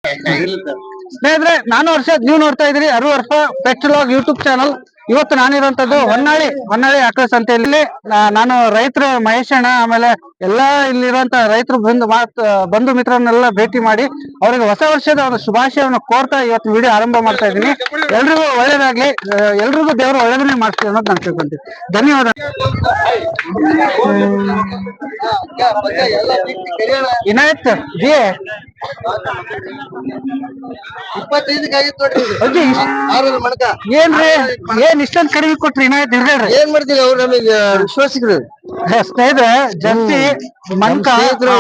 ಸ್ನೇಹಿತರೆ, ನಾನು ಹರ್ಷದ್, ನೀವು ನೋಡ್ತಾ ಇದ್ರಿ 60 ವರ್ಷ ಪೆಟ್ ಲಾಗ್ ಯೂಟ್ಯೂಬ್ ಚಾನಲ್. ಇವತ್ತು ನಾನಿರುವಂತದ್ದು ಹೊನ್ನಾಳಿ ಆಕಳ ಸಂತೆಯಲ್ಲಿ. ನಾನು ರೈತರ ಮಹೇಶ್ ಅಣ್ಣ, ಆಮೇಲೆ ಎಲ್ಲಾ ಇಲ್ಲಿರುವಂತ ರೈತರು ಬಂಧು ಮಿತ್ರರನ್ನೆಲ್ಲ ಭೇಟಿ ಮಾಡಿ ಅವ್ರಿಗೆ ಹೊಸ ವರ್ಷದ ಒಂದು ಶುಭಾಶಯವನ್ನು ಕೋರ್ತಾ ಇವತ್ತು ವಿಡಿಯೋ ಆರಂಭ ಮಾಡ್ತಾ ಇದ್ದೀನಿ. ಎಲ್ರಿಗೂ ಒಳ್ಳೇದಾಗ್ಲಿ, ಎಲ್ರಿಗೂ ದೇವರು ಒಳ್ಳೇದನ್ನೇ ಮಾಡ್ತೀವಿ ಅನ್ನೋದು ನಾನು ತಿಳ್ಕೊಂತೀನಿ. ಧನ್ಯವಾದ. ಇನಾಯತ್ ಜಿ 25 ಏನ್ರಿ, ಏನ್ ಇಷ್ಟೊಂದು ಕಡಿಮೆ ಕೊಟ್ರಿ ಇನಾಯತ್? ಹೇಳ್ರಿ, ಏನ್ ಮಾಡ್ತೀವಿ? ಅವ್ರು ನಮಗೆ ವಿಶ್ವಾಸಿಗಳು ಸ್ನೇಹಿತರೆ. ಜರ್ಸಿ ಮನ್ಕ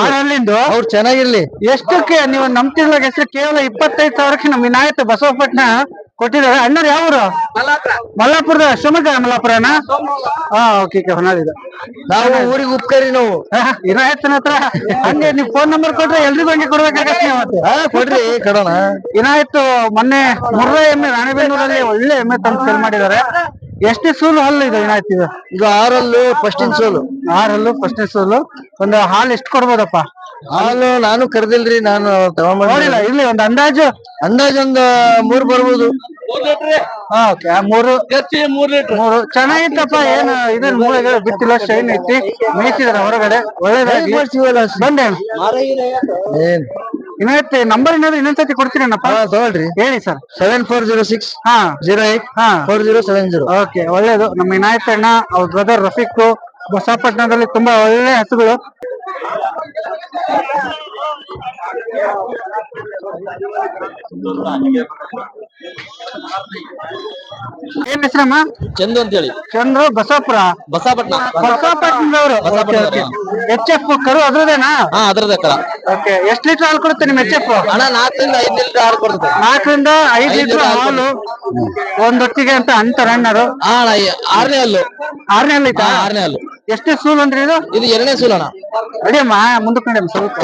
ಆರಲ್ಲಿಂದು ಅವ್ರು ಚೆನ್ನಾಗಿರ್ಲಿ. ಎಷ್ಟಕ್ಕೆ ನೀವು ನಂಬ್ತಿರ್ಲಾಗ ಹೆಸರು ಕೇವಲ 25,000ಕ್ಕೆ ನಮ್ಮ ಇನಾಯತ್ ಬಸವಪಟ್ನ ಕೊಟ್ಟಿದ್ದಾರೆ. ಅಣ್ಣರು ಯಾವರು? ಮಲ್ಲಾಪುರದ. ಶಿವಮೊಗ್ಗ ಮಲ್ಲಾಪುರನ? ಓಕೆ, ಹೊನ್ನಾಳಿದ. ನಾವು ಊರಿಗೆ ಉಪ್ಕರಿ. ನಾವು ಇನಾಯತ್ನ ಹತ್ರ ಹಂಗೆ ನೀವು ಫೋನ್ ನಂಬರ್ ಕೊಟ್ರೆ ಎಲ್ರಿಗೂ ಹಂಗೆ ಕೊಡ್ಬೇಕಾಗತ್ತೆ. ಮತ್ತೆ ಕೊಡ್ರಿ ಕಡೋಣ. ಇನಾಯತ್ ಮೊನ್ನೆ ಮುರ್ರಾ ಎಮ್ಮೆ ರಾಣಿಬೆನ್ನೂರಲ್ಲಿ ಒಳ್ಳೆ ಎಮ್ಮೆ ತಂದು ಸೇಲ್ ಮಾಡಿದ್ದಾರೆ. ಎಷ್ಟೇ ಸೂಲು ಹಲ್ಲು ಇದು ಇನಾಯತ್? ಇದು 6 ಫಸ್ಟಿನ ಸೋಲು. 6 ಫಸ್ಟ್ನೇ ಸೋಲು. ಒಂದು ಹಾಲು ಎಷ್ಟು ಕೊಡ್ಬೋದಪ್ಪ? ಹಾಲು ನಾನು ಕರೆದಿಲ್ರಿ, ನಾನು ನೋಡಿಲ್ಲ. ಇಲ್ಲಿ ಒಂದು ಅಂದಾಜು ಒಂದು 3 ಬರ್ಬೋದು. ಓಕೆ, 3 ಲೀಟರ್ ಚೆನ್ನಾಗಿತ್ತಪ್ಪ. ಏನು ಇದೇನು ಮೂಳೆಗಳು ಬಿತ್ತಿಲ್ಲ, ಶೈನ್ ಐತಿ, ಮೇಯಿಸಿದಾರೆ ಹೊರಗಡೆ. ಒಳ್ಳೇದಾಗಿ ಬಂದೆ. ಇನಾಯತ್ ನಂಬರ್ ಏನಾದ್ರು ಇನ್ನೊಂದ್ಸತಿ ಕೊಡ್ತೀರೇನಪ್ಪ? ತಗೊಳ್ರಿ, ಹೇಳಿ ಸರ್. 7406 08 4070. ಓಕೆ, ಒಳ್ಳೇದು. ನಮ್ಮ ಇನಾಯತ್ ಅಣ್ಣ, ಅವ್ರ ಬ್ರದರ್ ರಫೀಕ್, ಬಸವಪಟ್ಟಣದಲ್ಲಿ ತುಂಬಾ ಒಳ್ಳೆ ಹಸುಗಳು. ಏನ್ ಹೆಸರಮ್ಮ? ಚಂದು ಅಂತ ಹೇಳಿ. ಚಂದ್ರು ಬಸವಪುರ, ಬಸವಪಟ್ಟಣದವರು. HF ಕರು ಅದ್ರದೇನಾ? ಅದ್ರದೇ ಕರ. ಓಕೆ, ಎಷ್ಟು ಲೀಟರ್ ಹಾಲು ಕೊಡುತ್ತೆ ನಿಮ್ಮ HF? ಅಣ್ಣ 4 ರಿಂದ 5 ಲೀಟರ್ ಹಾಲು ಕೊಡುತ್ತೆ. 4 ರಿಂದ 5 ಲೀಟರ್ ಹಾಲು ಒಂದೊತ್ತಿಗೆ ಅಂತ ಅಂತಾರೆ ಅಣ್ಣರು. 6ನೇ ಹಲ್ಲು. 6ನೇ ಹಲ್ಲು ಐತಾ? 6ನೇ ಹಲ್ಲು. ಎಷ್ಟೇ ಸೂಲು ಅಂದ್ರಿ ಇದು? ಇದು 2ನೇ ಸೂಲು ಅಣ್ಣ. ಅಡಿಯಮ್ಮ ಮುಂದಕ್ಕೆ ನೋಡಿ ಸ್ವಲ್ಪ.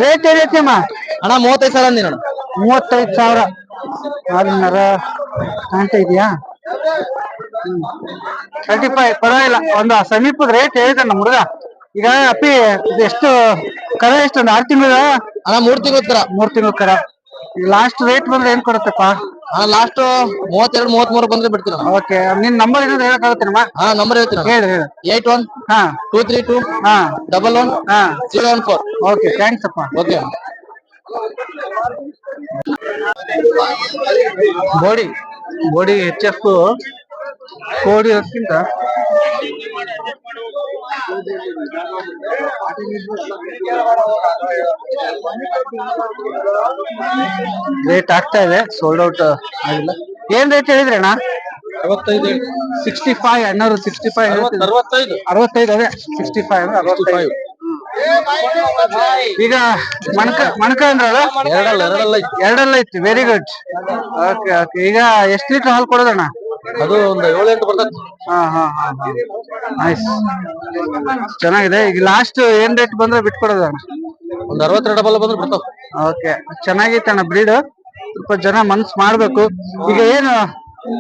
ರೇಟ್ ಏನೈತಿ ಅಮ್ಮ? ಅಣ್ಣ 35,000 ಅಂದಿನ. 35,000. ಹಾಲಿನರ ಕಾಣ್ತಾ ಇದೆಯಾ? 35. ಪರವಾಗಿಲ್ಲ. ಒಂದು ಸಮೀಪದ ರೇಟ್ ಹೇಳಿದ ನಮ್ಮ ಹುಡುಗ. ಈಗ ಅಪ್ಪಿ ಎಷ್ಟು ಕರ? ಎಷ್ಟು? ಒಂದು 6 ತಿಂಗಳ? ಅಣ್ಣ 3 ತಿಂಗಳ ಕರ. 3 ತಿಂಗಳ ಕರ. ಲಾಸ್ಟ್ ರೇಟ್ ಬಂದ್ರೆ ಏನ್ ಕೊಡುತ್ತಪ್ಪ? ಲಾಸ್ಟ್ 32 33 ಬಂದ್ರೆ ಬಿಡ್ತೀರ. ಓಕೆ, ನಿನ್ ನಂಬರ್ ಏನಾದ್ರು ಹೇಳಕ್ಕಾಗುತ್ತೆ ನಮ್ಮ? ನಂಬರ್ ಹೇಳ್ತೀನಿ. ಹೇಳಿ. 81 232 11 014. ಓಕೆ, ಥ್ಯಾಂಕ್ಸ್ ಅಪ್ಪ. ಓಕೆ. ಬೋಡಿ HF ಕೋಡಿ ಅದಕ್ಕಿಂತ ರೇಟ್ ಆಗ್ತಾ ಇದೆ. ಸೋಲ್ಡ್ ಔಟ್ ಆಗಿಲ್ಲ. ಏನ್ ರೇಟ್ ಹೇಳಿದ್ರಿ ಅಣ್ಣ? 65. ಅಣ್ಣರು 65 65. ಅದೇ 65 ಅಂದ್ರೆ 65. ಈಗ ಮಣಕ ಅಂದ್ರಲ್ಲ, ಎರಡಲ್ಲ ಐತಿ. Very good. ಓಕೆ. ಈಗ ಎಷ್ಟು ಲೀಟರ್ ಹಾಲು ಕೊಡೋದಣ್ಣ? ಅದು ಒಂದು 7-8 ಬರ್ತದೆ. ನೈಸ್, ಚೆನ್ನಾಗಿದೆ. ಈಗ ಲಾಸ್ಟ್ ಏನ್ ರೇಟ್ ಬಂದ್ರೆ ಬಿಟ್ಕೊಡೋದಣ್ಣ? ಒಂದು 62 ಡಬಲ್ ಬಂದ್ರೆ ಬಿಡ್ತಾವ. ಓಕೆ, ಚೆನ್ನಾಗೈತಣ್ಣ ಬ್ರೀಡ್. ಸ್ವಲ್ಪ ಜನ ಮನ್ಸ್ ಮಾಡ್ಬೇಕು. ಈಗ ಏನು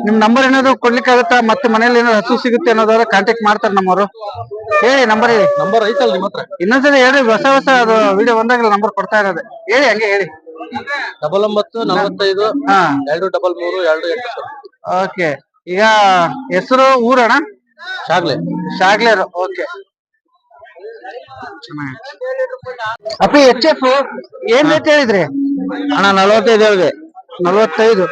ನಿಮ್ ನಂಬರ್ ಏನಾದ್ರು ಕೊಡ್ಲಿಕ್ಕೆ ಆಗುತ್ತಾ? ಮತ್ತೆ ಮನೇಲಿ ಏನಾದ್ರು ಹಸು ಸಿಗುತ್ತೆ ಅನ್ನೋದಾದ್ರೆ ಕಾಂಟ್ಯಾಕ್ಟ್ ಮಾಡ್ತಾರೆ ನಮ್ಮವರು. ಹೇಳಿ ನಂಬರ್. ಹೇಳಿ. ನಂಬರ್ ಐತಲ್ಲ ನಿಮ್ಮ ಹತ್ರ? ಇನ್ನೊಂದ್ಸರಿ ಹೇಳಿ. ಹೊಸ ಅದು ವಿಡಿಯೋ ಬಂದಾಗ ನಂಬರ್ ಕೊಡ್ತಾ ಇರೋದೆ. ಹೇಳಿ, ಹಂಗೆ ಹೇಳಿ. 99 45 233 28. ಓಕೆ. ಈಗ ಹೆಸರು, ಊರಣ? ಶಾಗ್ಲೇರು. ಓಕೆ, ಅಪ್ಪಿ HF ಏನ್ ರೇಟ್ ಹೇಳಿದ್ರಿ ಅಣ್ಣ? 45 ಹೇಳಿದೆ. 45.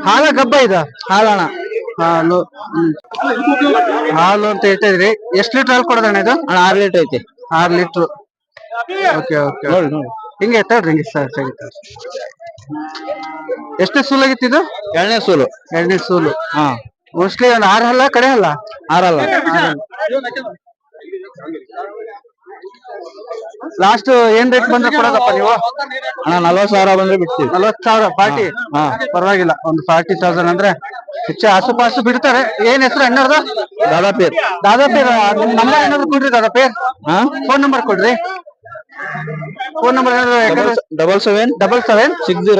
ಹಾಲ ಗಬ್ಬ ಇದು? ಹಾಲಣ್ಣ, ಹಾಲು ಅಂತ ಹೇಳ್ತಾ ಇದ್ರಿ. ಎಷ್ಟು ಲೀಟರ್ ಹಾಲು ಕೊಡೋದಣ್ಣ ಇದು? ಅಣ್ಣ 6 ಲೀಟರ್ ಐತಿ. 6 ಲೀಟರ್. ಓಕೆ. ಹಿಂಗೆ ತಗೊಳ್ರಿ, ಹಿಂಗೆ ಸರ್. ಎಷ್ಟೇ ಸೂಲ್ ಆಗಿತ್ತು ಇದು? 2ನೇ ಸೂಲು. 2ನೇ ಸೂಲು. ಮೋಸ್ಟ್ಲಿ ಒಂದು 6 ಹಲ್ಲ, ಕಡೆ ಅಲ್ಲ? 6 ಅಲ್ಲ. ಲಾಸ್ಟ್ ಏನ್ ರೇಟ್ ಬಂದ್ರೆ ಕೊಡೋದಪ್ಪ ನೀವು? ಅಣ್ಣ 40,000 ಬಂದ್ರೆ ಬಿಡ್ತೀವಿ. 40,000 ಪಾರ್ಟಿ? ಪರವಾಗಿಲ್ಲ. ಒಂದು 40,000 ಅಂದ್ರೆ ಹೆಚ್ಚು ಆಸುಪಾಸು ಬಿಡ್ತಾರೆ. ಏನ್ ಹೆಸರು ಅಣ್ಣರ್ದು? ದಾದಾಪೀರ್. ನಿಮ್ ನಂಬರ್ ಏನಾದ್ರು ಕೊಡ್ರಿ ದಾದಾಪೀರ್. ಫೋನ್ ನಂಬರ್ ಕೊಡ್ರಿ. ಫೋನ್ ನಂಬರ್ ಏನಾದ್ರು? 77 60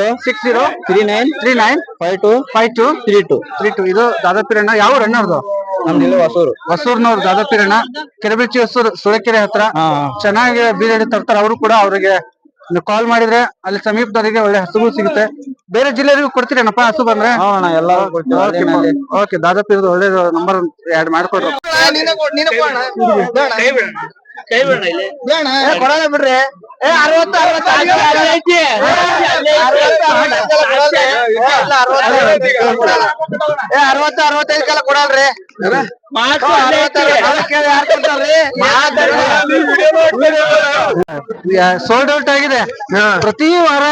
39 52 52 32. ಇದು ದಾದಾಪೀರ್ ಅಣ್ಣ. ಯಾವ ಅಣ್ಣರ್ದು? ನಮ್ದು ಇಲ್ಲಿ ಹೊಸೂರು. ಹೊಸೂರ್ನವ್ರು ದಾದಾಪೀರಣ್ಣ, ಕೆರೆಬಿಚ್ಚಿ ಹೊಸೂರು ಸುಳಕೆರೆ ಹತ್ರ. ಚೆನ್ನಾಗಿ ಬೀಜ ತರ್ತಾರೆ ಅವರು ಕೂಡ. ಅವರಿಗೆ ಕಾಲ್ ಮಾಡಿದ್ರೆ ಅಲ್ಲಿ ಸಮೀಪದವರಿಗೆ ಒಳ್ಳೆ ಹಸುಗಳು ಸಿಗುತ್ತೆ. ಬೇರೆ ಜಿಲ್ಲೆಯವರಿಗೂ ಕೊಡ್ತೀರೇನಪ್ಪ ಹಸು ಬಂದ್ರೆ? ಎಲ್ಲ ಓಕೆ, ದಾದಾಪೀರದ ಒಳ್ಳೆ ನಂಬರ್ ಆಡ್ ಮಾಡ್ಕೊಡ್ರಿ. ಕೊಡಲ್ಲ ಬಿಡ್ರಿ. 60-65 ಕೊಡಲ್ರಿ. ಸೋಲ್ಡ್ ಔಟ್ ಆಗಿದೆ. ಪ್ರತಿ ವಾರ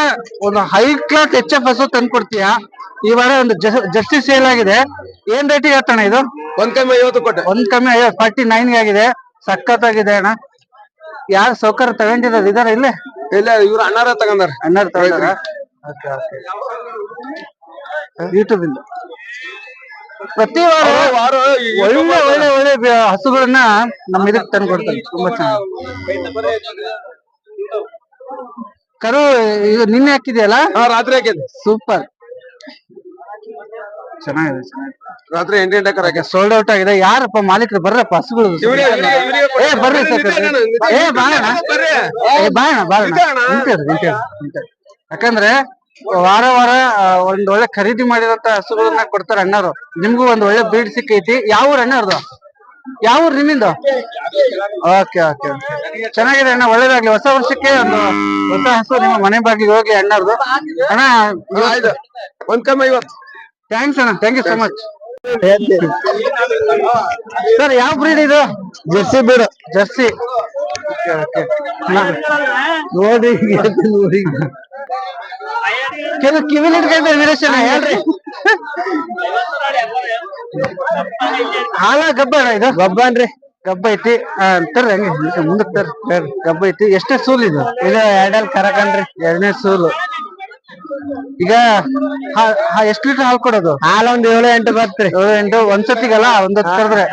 ಒಂದು ಹೈ ಕ್ಲಾಸ್ HF ಹಸು ತಂದು ಕೊಡ್ತೀಯಾ? ಈ ವಾರ ಒಂದು ಜರ್ಸಿ ಸೇಲ್ ಆಗಿದೆ. ಏನ್ ರೇಟಿಗೆ ಹೇಳ್ತಾನೆ ಇದು? 150 ಕೊಟ್ಟೆ. 49 ಆಗಿದೆ. ಸಖತ್ತಾಗಿದೆ ಅಣ್ಣ. ಯಾರು ಸೌಕರ್ಯ ತಗೊಂಡಿರೋದು ಇದಾರೆ ಇಲ್ಲೇ? ಇಲ್ಲ, ಇವ್ರು ಅಣ್ಣಾರ ತಗೊಂಡಾರ. ಅಣ್ಣಾರು ತಗೊಂಡಾರ. ಯೂಟ್ಯೂಬ್ ಇಂದ ಪ್ರತಿ ವಾರ ಒಳ್ಳೆ ಒಳ್ಳೆ ಒಳ್ಳೆ ಹಸುಗಳನ್ನ ನಮ್ಮ ಇದಕ್ಕೆ ತಂದು ಕೊಡ್ತಾರೆ. ತುಂಬಾ ಚೆನ್ನಾಗಿ. ಕರು ಇದು ನಿನ್ನೆ ಹಾಕಿದೆಯಲ್ಲ? ರಾತ್ರಿ ಹಾಕಿದ್ದೆ. ಸೂಪರ್, ಚೆನ್ನಾಗಿದೆ. ರಾತ್ರಿ 8 ಗಂಟೆ ಸೋಲ್ಡ್ ಔಟ್ ಆಗಿದೆ. ಯಾರಪ್ಪ ಮಾಲೀಕರು? ಬರ್ರಪ್ಪ ಹಸುಗಳು. ಬರ್ರಿ ಯಾಕಂದ್ರೆ ವಾರ ವಾರ ಒಂದ್ ಒಳ್ಳೆ ಖರೀದಿ ಮಾಡಿದಂತ ಹಸುಗಳನ್ನ ಕೊಡ್ತಾರೆ ಅಣ್ಣಾರು. ನಿಮ್ಗೂ ಒಂದ್ ಒಳ್ಳೆ ಬ್ರೀಡ್ ಸಿಕ್ಕೈತಿ. ಯಾವ ಊರ್ ಅಣ್ಣಾರ್ದು? ಯಾವ ಊರ್ ನಿಮ್ಮಿಂದು? ಓಕೆ ಓಕೆ, ಚೆನ್ನಾಗಿದೆ ಅಣ್ಣ, ಒಳ್ಳೇದಾಗ್ಲಿ. ಹೊಸ ವರ್ಷಕ್ಕೆ ಒಂದು ಹೊಸ ಹಸು ನಿಮ್ಮ ಮನೆ ಬಾಗಿಲಿಗೆ ಹೋಗ್ಲಿ ಅಣ್ಣಾರ್ದು. ಅಣ್ಣ 150. ಥ್ಯಾಂಕ್ಸ್ ಅಣ್ಣ, thank you so much. Sir ಯಾವ ಬ್ರೀಡ್ ಇದು? Jersey breed. ಜರ್ಸಿ ನೋಡಿ ನೋಡಿ ಕೆಲವು ಕಿವಿಲಿ ಇಟ್ಕೊಂಡ್ರೆ ವಿರೇಶನ ಹೇಳ್ರಿ. ಹಾಲ ಗಬ್ಬ ಇದು? ಗಬ್ಬ ಅನ್ರಿ. ಗಬ್ಬ ಐತಿ ತರ್ರಿ, ಹಂಗೆ ಮುಂದಕ್ಕೆ ತರ್ರಿ. ಗಬ್ಬ ಐತಿ. ಎಷ್ಟೇ ಸೂಲ್ ಇದು? ಇದು 2 ಕರಕನ್ರಿ, 2ನೇ ಸೂಲು. ಈಗ ಎಷ್ಟು ಲೀಟರ್ ಹಾಲು ಕೊಡೋದು? ಹಾಲು ಒಂದ್ 7-8 ಬರ್ತ್ರಿ. 7-8 ಒಂದ್ಸತಿಗಲ್ಲ, ಒಂದೊತ್ತು ಕರೆದ್ರೆ.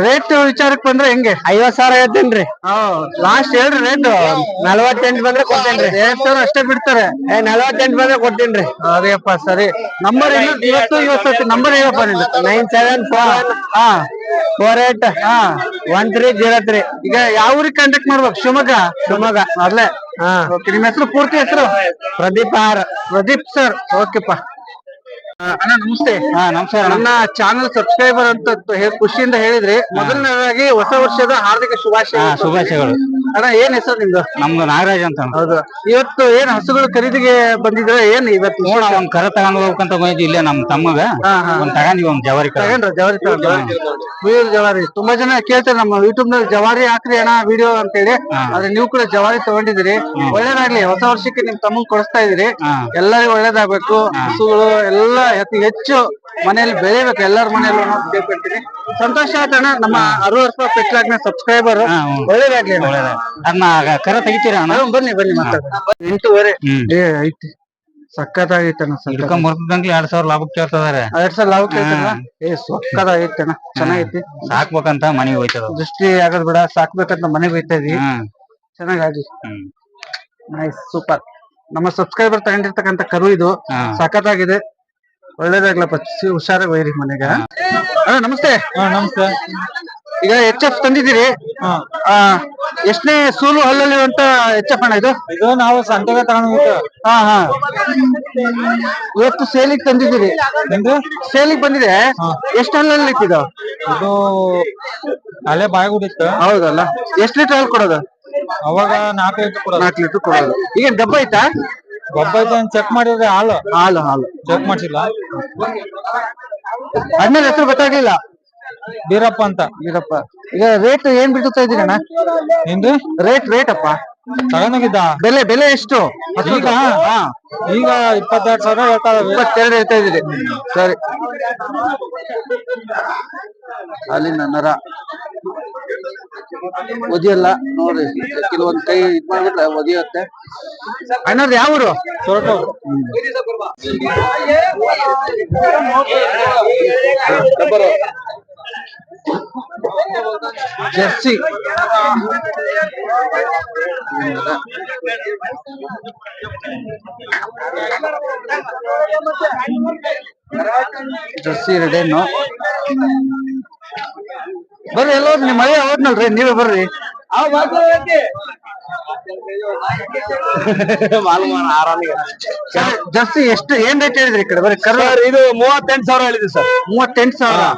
ರೇಟ್ ವಿಚಾರಕ್ಕೆ ಬಂದ್ರೆ ಹೆಂಗೆ? 50,000 ಹೇಳ್ತೇನ್ರಿ. ಲಾಸ್ಟ್ ಹೇಳ್ರಿ ರೇಟ್. 48 ಬಂದ್ರೆ ಕೊಡ್ತೇನ್ರಿ. 2,000 ಅಷ್ಟೇ ಬಿಡ್ತಾರೆ. 48 ಬಂದ್ರೆ ಕೊಡ್ತೇನ್ರಿ. ಅದೇಪ್ಪ ಸರಿ. ನಂಬರ್ ಇವತ್ತು ನಂಬರ್ ಹೇಳಪ್ಪ ನಿಂದು? 97481303. ಈಗ ಯಾವ ಊರಿಗೆ ಕಾಂಟ್ಯಾಕ್ಟ್ ಮಾಡ್ಬೇಕು? ಶಿವಮೊಗ್ಗ. ಶಿವಮೊಗ್ಗ ಅಲ್ಲೇ. ನಿಮ್ಮ ಹೆಸರು? ಪೂರ್ತಿ ಹೆಸರು? ಪ್ರದೀಪ್ ಸರ್. ಓಕೆಪ್ಪ ಅಣ್ಣ, ನಮಸ್ತೆ. ನಮಸ್ಕಾರ. ನನ್ನ ಚಾನಲ್ ಸಬ್ಸ್ಕ್ರೈಬರ್ ಅಂತ ಖುಷಿಯಿಂದ ಹೇಳಿದ್ರಿ. ಮೊದಲನೇದಾಗಿ ಹೊಸ ವರ್ಷದ ಹಾರ್ದಿಕ ಶುಭಾಶಯಗಳು. ಅಣ್ಣ, ಏನ್ ಹೆಸರು ನಿಮ್ದು? ನಮ್ದು ನಾಗರಾಜ್ ಅಂತ. ಹೌದು. ಇವತ್ತು ಏನ್ ಹಸುಗಳು ಖರೀದಿಗೆ ಬಂದಿದ್ರೆ? ಏನ್ ಇವತ್ತು ಒಂದ್ ಕರ ತಗೊಂಡ್ ಹೋಗ್ಬೇಕಂತ ಬಂದಿದ್ವಿ. ಇಲ್ಲೇ ನಮ್ ತಮ್ಮಗ ಒಂದ್ ತಗೊಂಡಿವಿ. ಒಂದ್ ಜವಾರಿ ಜವಾರಿ. ತುಂಬಾ ಜನ ಕೇಳ್ತಾರೆ ನಮ್ಮ ಯೂಟ್ಯೂಬ್ ನಲ್ಲಿ, ಜವಾರಿ ಹಾಕ್ರಿ ಅಣ್ಣ ವಿಡಿಯೋ ಅಂತ ಹೇಳಿ. ಆದ್ರೆ ನೀವು ಕೂಡ ಜವಾರಿ ತಗೊಂಡಿದ್ದೀರಿ. ಒಳ್ಳೇದಾಗ್ಲಿ. ಹೊಸ ವರ್ಷಕ್ಕೆ ನಿಮ್ ತಮ್ಮಗ್ ಕೊಡಿಸ್ತಾ ಇದೀರಿ. ಎಲ್ಲರಿಗೂ ಒಳ್ಳೇದಾಗ್ಬೇಕು. ಹಸುಗಳು ಎಲ್ಲ ಹೆಚ್ಚು ಮನೆಯಲ್ಲಿ ಬೆಳಿಬೇಕು, ಎಲ್ಲರ ಮನೆಯಲ್ಲೂ ಕೇಳ್ಕೊಳ್ತೀನಿ. ಸಂತೋಷ ಆಯ್ತಣ್ಣ. ನಮ್ಮ 60 ವರ್ಷ ಪೆಟ್ಲಾಗ್ನ ಸಬ್ಸ್ಕ್ರೈಬರ್. ಒಳ್ಳೇದಾಗ್ಲಿ. ಅದನ್ನ ಕರ ತೆಗಿತೀರಾ? ಬನ್ನಿ ಮಾತಾಡ. 8:30 ಐತಿ. ಸಕ್ಕತ್ತಾಗೈತಣ್ಣ. ಮರ್ತದಂಗ್ಲಿ 2,000 ಲಾಭಕ್ಕೆ ಕೇಳ್ತಿದಾರೆ. 2,000 ಲಾಭಕ್ಕೆ ಸಕ್ಕತ್ತಾಗೈತಣ್ಣ. ಚೆನ್ನಾಗೈತಿ. ಸಾಕ್ಬೇಕಂತ ಮನೆಗೆ ಹೋಯ್ತದ. ದೃಷ್ಟಿ ಆಗದ್ ಬಿಡ, ಸಾಕ್ಬೇಕಂತ ಮನೆಗೆ ಹೋಯ್ತಾ ಇದೀವಿ. ಚೆನ್ನಾಗಿ ನೈಸ್, ಸೂಪರ್. ನಮ್ಮ ಸಬ್ಸ್ಕ್ರೈಬರ್ ತಗೊಂಡಿರ್ತಕ್ಕಂಥ ಕರು ಇದು. ಸಖತ್ತಾಗಿದೆ. ಒಳ್ಳೇದಾಗ್ಲಪ್ಪ. ಹುಷಾರಾಗಿ ಒಯ್ರಿ ಮನೆಗೆ. ನಮಸ್ತೆ. ನಮಸ್ತೆ. ಈಗ HF ತಂದಿದ್ದೀರಿ. ಎಷ್ಟನೇ ಸೂಲು ಹಲ್ಲಲ್ಲಿ ಅಂತ HF ಅಣ್ಣ ಇದು? ಇದು ನಾವು ಸಂತೆಗೆ ತಗೊಂಡ್ಬಿಟ್ಟು. ಇವತ್ತು ಸೇಲಿಗೆ ತಂದಿದ್ದೀರಿ. ಸೇಲಿಗೆ ಬಂದಿದೆ. ಎಷ್ಟು ಹಲ್ಲಲ್ಲಿ ಇಟ್ಟಿದ್ದು? ಇದು ಅಲ್ಲೇ ಬಾಯಿ ಗುಡಿತ್ತು. ಹೌದಲ್ಲ. ಎಷ್ಟು ಲೀಟರ್ ಹಾಲು ಕೊಡೋದು? ಅವಾಗ 4 ಲೀಟರ್ ಕೊಡೋದು. 4 ಲೀಟರ್ ಕೊಡೋದು. ಈಗ ಗಬ್ಬ ಐತಾ? ಗಬ್ಬ ಐತೆ ಚೆಕ್ ಮಾಡಿದ್ರೆ ಹಾಲು ಚೆಕ್ ಮಾಡ್ಸಿಲ್ಲ. ಅಣ್ಣನ ಹೆಸರು ಗೊತ್ತಾಗ್ಲಿಲ್ಲ. ಬೀರಪ್ಪ ಅಂತ. ಬೀರಪ್ಪ. ಈಗ ರೇಟ್ ಏನ್ ಬಿಡ್ತಾ ಇದೀರಣ್ಣ? ನಿಂದು ರೇಟ್ ಅಪ್ಪ ತಗೊಂಡೋಗಿದ್ದ. ಬೆಲೆ ಎಷ್ಟು? ಈಗ 22,000 ಹೇಳ್ತಾರೆ. 22 ಹೇಳ್ತಾ ಇದೀರಿ. ಸರಿ. ಅಲ್ಲಿನ ನರ ಒದಿಯಲ್ಲ ನೋಡ್ರಿ. ಕೆಲವೊಂದ್ ಕೈ ಇದ್ ಮಾಡ್ಬಿಟ್ರೆ ಒದಿಯತ್ತೆ. ಅಣ್ಣವ್ರು ಯಾವ ಊರು? ಜರ್ಸಿ ಜರ್ಸಿ ರೆಡೇನು ಬರ್ರಿ ಎಲ್ಲ ನಿಮ್ ಮಳೆ ಹೋದ್ನಲ್ರಿ ನೀವೇ ಬರ್ರಿ ಜರ್ಸಿ ಎಷ್ಟು ಏನ್ ರೇಟ್ ಹೇಳಿದ್ರಿ ಈ ಕಡೆ ಬರೀ ಸರ್ ಇದು 38,000 ಹೇಳಿದ್ವಿ ಸರ್. 38,000.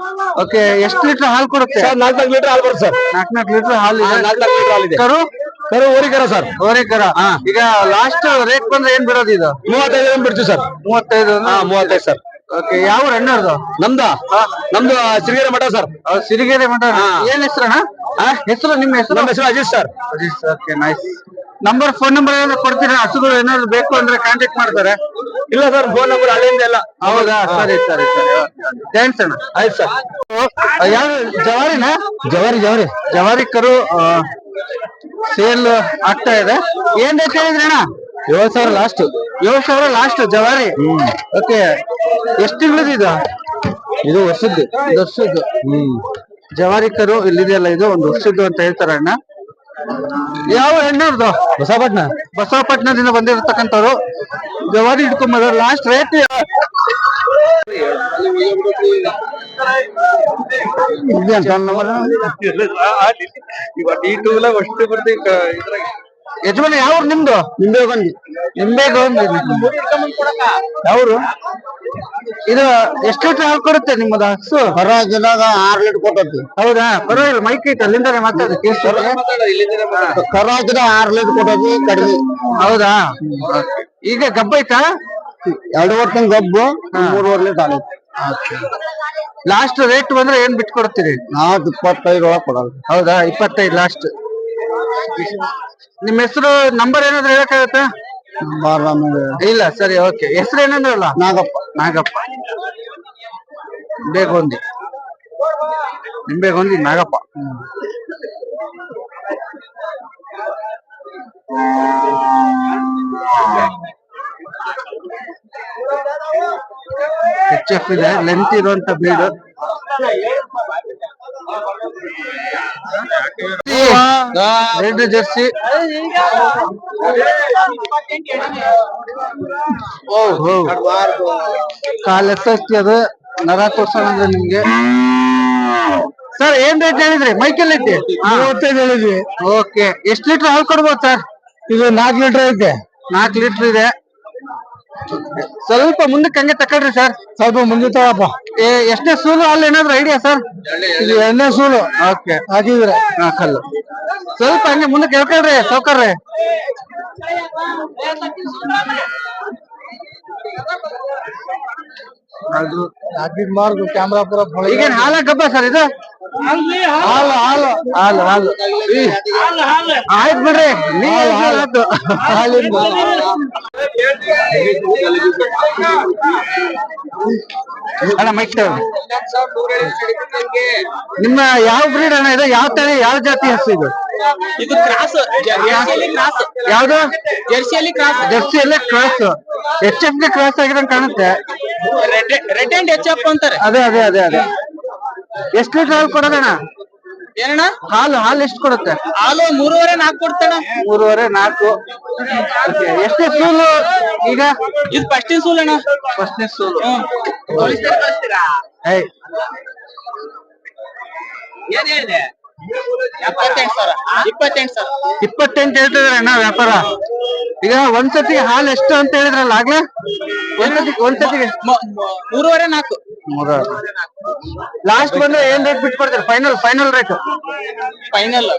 ಓಕೆ ಎಷ್ಟು ಲೀಟರ್ ಹಾಲು ಕೊಡುತ್ತೆ? ಸರ್ 4 ಲೀಟರ್ ಹಾಲು ಬರುತ್ತೆ ಸರ್. 4 ಲೀಟರ್ ಹಾಲು ಇದೆ. 4 ಲೀಟರ್ ಹಾಲು ಇದೆ. ಕರು ಕರು ಓರಿಕರ ಸರ್. ಓರಿಕರ. ಈಗ ಲಾಸ್ಟ್ ರೇಟ್ ಬಂದ್ರೆ ಏನ್ ಬಿಡೋದು ಇದು? 35 ಬಿಡ್ತೀವಿ ಸರ್. 35. 35 ಸರ್. ಓಕೆ ಯಾವ ರನ್ನರ್ದು? ನಮ್ದು ಸಿರಿಗೆರೆ ಮಠ ಸರ್. ಸಿರಿಗೆರೆ ಮಠ. ಏನ್ ಹೆಸರಣ್ಣ? ಹೆಸರು ನಿಮ್ಮ ಹೆಸರು? ನಮ್ಮ ಹೆಸರು Ajit sir. Ajit. Okay nice. Phone number ಏನಾದ್ರು ಕೊಡ್ತೀರಾ? ಹಸುಗಳು ಏನಾದ್ರು ಬೇಕು ಅಂದ್ರೆ ಕಾಂಟ್ಯಾಕ್ಟ್ ಮಾಡ್ತಾರೆ? ಇಲ್ಲ ಸರ್, ಫೋನ್ ನಂಬರ್ ಅಲ್ಲಿಂದ ಎಲ್ಲ. ಹೌದಾ? ಸರಿ ಸರಿ ಸರಿ. ಥ್ಯಾಂಕ್ಸ್ ಅಣ್ಣ. ಆಯ್ತು ಸರ್. ಯಾವ್ದು ಜವಾರಿನಾ? ಜವಾರಿ ಕರು ಸೇಲ್ ಆಗ್ತಾ ಇದೆ. ಏನ್ ರೇಟ್ ಹೇಳಿದ್ರಿ ಅಣ್ಣ? 7,000 ಲಾಸ್ಟ್. 7,000 ಲಾಸ್ಟ್ ಜವಾರಿ. ಓಕೆ ಎಷ್ಟು ತಿಂಗಳದ್ದು ಇದು ವರ್ಷದ್ದು. ಜವಾರಿ ಕರು ಇಲ್ಲಿದೆಯಲ್ಲ, ಇದು ಒಂದು ವರ್ಷದ್ದು ಅಂತ ಹೇಳ್ತಾರ ಅಣ್ಣ. ಯಾವ ಹೆಣ್ಣವ್ರದ್ದು? ಬಸವಪಟ್ಟಣದಿಂದ ಬಂದಿರತಕ್ಕಂಥವ್ರು. ಜವಾರಿ ಹಿಡ್ಕೊಂಬ ಲಾಸ್ಟ್ ರೇಟ್ ಯಜಮಾನ ಯಾವ ನಿಮ್ದು? ನಿಂಬೆಗೊಂದಿ. ಯಾವ್ರು ಇದು? ಎಷ್ಟು ಲೀಟರ್ ಹಾಲು ಕೊಡುತ್ತೆ ನಿಮ್ಮದ ಹಸು? ದಿನಾಗ 6 ಲೀಟರ್ ಕೊಟ್ಟತಿ. ಹೌದಾ? ಪರವಾಗಿಲ್ಲ, ಮೈಕ್ ಐತೆ ಅಲ್ಲಿಂದಾನೆ ಮಾತಾಡಿ. ಕರ ಹಾಕಿದ 6 ಲೀಟರ್ ಕೊಟ್ಟತಿ ಕಡಿಮೆ. ಹೌದಾ? ಈಗ ಗಬ್ಬ ಐತಾ? 2 ವರ್ಷ ಗಬ್ಬು, 3.5 ಲೀಟರ್ ಹಾಲು. ಲಾಸ್ಟ್ ರೇಟ್ ಬಂದ್ರೆ ಏನ್ ಬಿಟ್ಕೊಡ್ತೀರಿ? 25 ಒಳಗೆ ಕೊಡೋದು. ಹೌದಾ? 25 ಲಾಸ್ಟ್. ನಿಮ್ ಹೆಸರು ನಂಬರ್ ಏನಾದ್ರು ಹೇಳಕ್ಕಾಗತ್ತಾ? ಇಲ್ಲ ಸರಿ, ಓಕೆ. ಹೆಸರು ಏನಂದ್ರಲ್ಲ? ನಾಗಪ್ಪ. ನಿಂಬೆಗೊಂದಿ ನಾಗಪ್ಪ. HF ಇದೆ, ಲೆಂತ್ ಇರುವಂತ ಬ್ರೀಡ್. Red jersey. ಕಾಲ್ ಎತ್ತೈತಿ ಅದು. ನರ ತೋರ್ಸೋಣ ಅಂದ್ರೆ ನಿಮ್ಗೆ. ಸರ್ ಏನ್ ರೇಟ್ ಹೇಳಿದ್ರಿ? ಮೈಕಲ್ ಐತಿ 35 ಹೇಳಿದ್ವಿ. ಓಕೆ. ಎಷ್ಟು ಲೀಟರ್ ಹಾಲು ಕೊಡ್ಬೋದು ಸರ್? ಇದು 4 ಲೀಟರ್ ಐತೆ. 4 ಲೀಟರ್ ಇದೆ. ಸ್ವಲ್ಪ ಮುಂದಕ್ಕೆ ಹಂಗೆ ತಕೊಳ್ರಿ ಸರ್. ಸ್ವಲ್ಪ ಮುಂದೆ ತಗೋಪ್ಪ. ಎಷ್ಟೇ ಸೂಲು ಹಾಲು ಏನಾದ್ರು ಐಡಿಯಾ ಸರ್? ಇದು 2ನೇ ಸೂಲು. ಓಕೆ ಹಾಕಿದ್ರೆ ಕಲ್ಲು. ಸ್ವಲ್ಪ ಹಂಗೆ ಮುಂದಕ್ಕೆ ಹೇಳ್ಕೊಳ್ರಿ ಸೌಕರ್ಯ. ಅದು ಹಾಕಿದ್ ಮಾರ್ಗು ಕ್ಯಾಮ್ರಾ ಪೂರ. ಈಗೇನ್ ಹಾಲ ಗಬ್ಬ ಸರ್ ಇದು? ಹಾಲು ಆಯ್ತು ಬಿಡ್ರಿ. ಅಣ್ಣ ಮೈಕ್ ನಿಮ್ಮ ಯಾವ ಬ್ರೀಡ್ ಅಣ್ಣ ಇದು? ಯಾವ ತಳಿ, ಯಾವ ಜಾತಿ ಹಸು ಇದು? ಇದು ಕ್ರಾಸ್. ಯಾವ್ದು? ಜರ್ಸಿಯಲ್ಲಿ ಕ್ರಾಸ್. HF ಗೆ ಕ್ರಾಸ್ ಆಗಿರಂಗ್ ಕಾಣುತ್ತೆ. ರೆಡ್ ಅಂಡ್ HF ಅಂತಾರೆ. ಅದೇ. ಎಷ್ಟು ಲೀಟರ್ ಹಾಲು ಕೊಡೋದಣ್ಣ? ಏನಣ್ಣ? ಹಾಲು ಎಷ್ಟು ಕೊಡುತ್ತೆ? ಹಾಲು 3.5-4 ಕೊಡ್ತಾನ. 3.5-4. ಎಷ್ಟೇ ಸೂಲು ಈಗ? ಇದು ಫಸ್ಟಿನ ಸೂಲ್ ಅಣ್ಣ. ಫಸ್ಟ್ನೇ ಸೂಲು. ಏನ್ ಹೇಳಿದೆ? 28,000. 28 ಹೇಳ್ತಿದಾರೆ ಅಣ್ಣ ವ್ಯಾಪಾರ. ಈಗ ಒಂದ್ಸತಿ ಹಾಲು ಎಷ್ಟು ಅಂತ ಹೇಳಿದ್ರಲ್ಲ ಆಗ್ಲೇ? ಒಂದ್ಸತಿಗೆ 3.5-4. ಲಾಸ್ಟ್ ಬಂದ್ರೆ ಏನ್ ರೇಟ್ ಬಿಟ್ಕೊಡ್ತೀರಿ? Final rate? ಫೈನಲ್